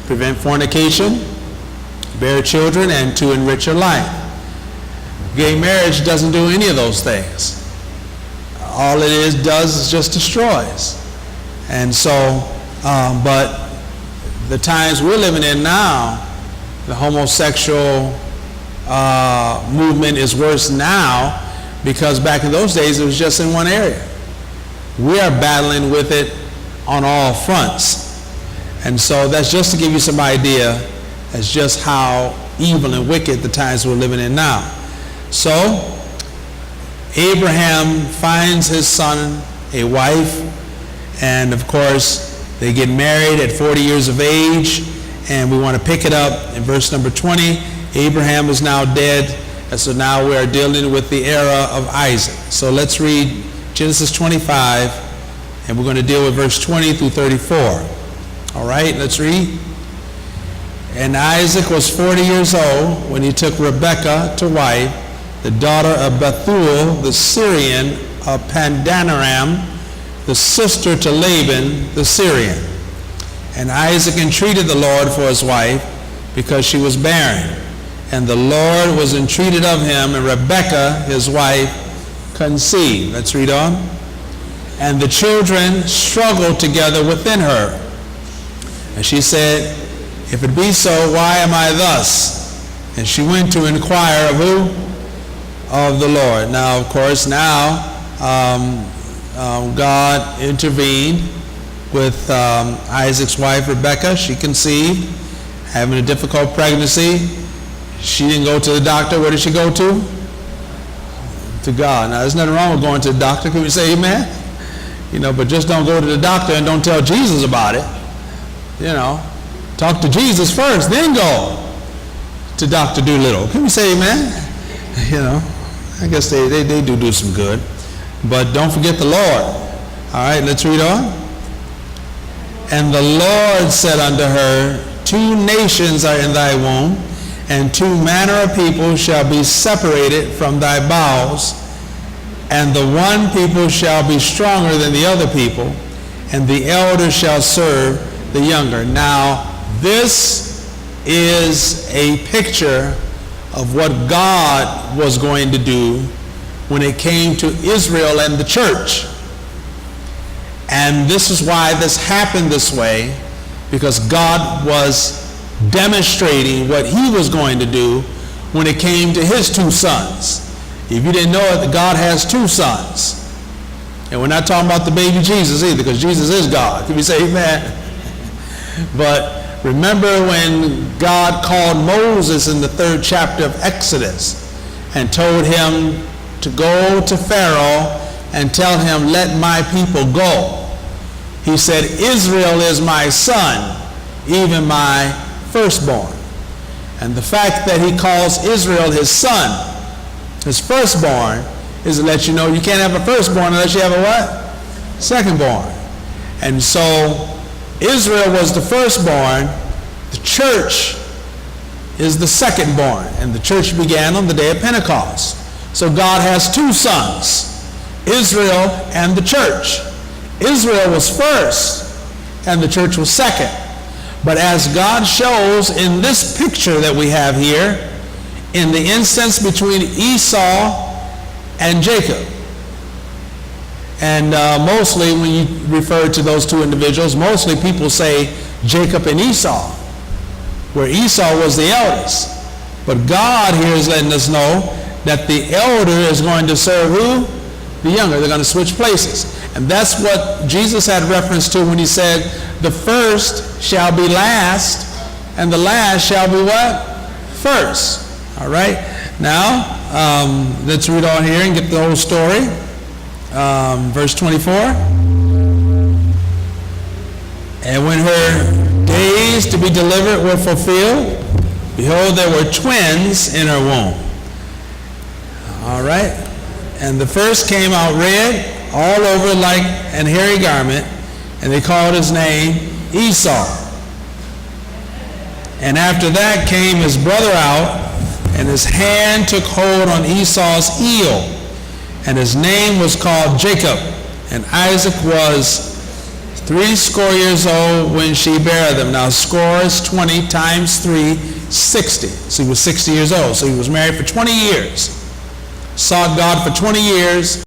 prevent fornication, bear children, and to enrich your life. Gay marriage doesn't do any of those things. All it does is just destroys. And so, but the times we're living in now, the homosexual movement is worse now, because back in those days it was just in one area. We are battling with it on all fronts. And so that's just to give you some idea as just how evil and wicked the times we're living in now. So Abraham finds his son a wife, and of course they get married at 40 years of age, and we want to pick it up in verse number 20. Abraham is now dead, and so now we are dealing with the era of Isaac. So let's read Genesis 25, and we're going to deal with verse 20 through 34. All right, let's read. And Isaac was 40 years old when he took Rebekah to wife, the daughter of Bethuel, the Syrian of Padanaram, the sister to Laban, the Syrian. And Isaac entreated the Lord for his wife, because she was barren. And the Lord was entreated of him, and Rebekah, his wife, conceived. Let's read on. And the children struggled together within her. And she said, if it be so, why am I thus? And she went to inquire of who? Of the Lord. Now, of course, now God intervened with Isaac's wife, Rebekah. She conceived, having a difficult pregnancy. She didn't go to the doctor. Where did she go to? To God. Now, there's nothing wrong with going to the doctor. Can we say amen? But just don't go to the doctor and don't tell Jesus about it. Talk to Jesus first, then go to Dr. Doolittle. Can we say amen? I guess they do some good. But don't forget the Lord. All right, let's read on. And the Lord said unto her, 2 nations are in thy womb, and 2 manner of people shall be separated from thy bowels, and the one people shall be stronger than the other people, and the elder shall serve the younger. Now, this is a picture of what God was going to do when it came to Israel and the church. And this is why this happened this way, because God was demonstrating what he was going to do when it came to his 2 sons. If you didn't know it, God has 2 sons. And we're not talking about the baby Jesus either, because Jesus is God. Can we say amen? But remember when God called Moses in the 3rd chapter of Exodus and told him to go to Pharaoh and tell him, let my people go. He said, Israel is my son, even my firstborn. And the fact that he calls Israel his son, his firstborn, is to let you know you can't have a firstborn unless you have a what? Secondborn. And so Israel was the firstborn, the church is the secondborn, and the church began on the day of Pentecost. So God has 2 sons, Israel and the church. Israel was first, and the church was second. But as God shows in this picture that we have here, in the instance between Esau and Jacob, and mostly when you refer to those 2 individuals, mostly people say Jacob and Esau, where Esau was the eldest. But God here is letting us know that the elder is going to serve who? The younger. They're going to switch places. And that's what Jesus had reference to when he said, the first shall be last, and the last shall be what? First. All right? Now, let's read on here and get the whole story. Verse 24. And when her days to be delivered were fulfilled, behold, there were twins in her womb. All right? And the first came out red, all over like an hairy garment, and they called his name Esau. And after that came his brother out, and his hand took hold on Esau's heel, and his name was called Jacob. And Isaac was threescore years old when she bare them. Now score is 20 times 3, 60. So he was 60 years old. So he was married for 20 years. Sought God for 20 years.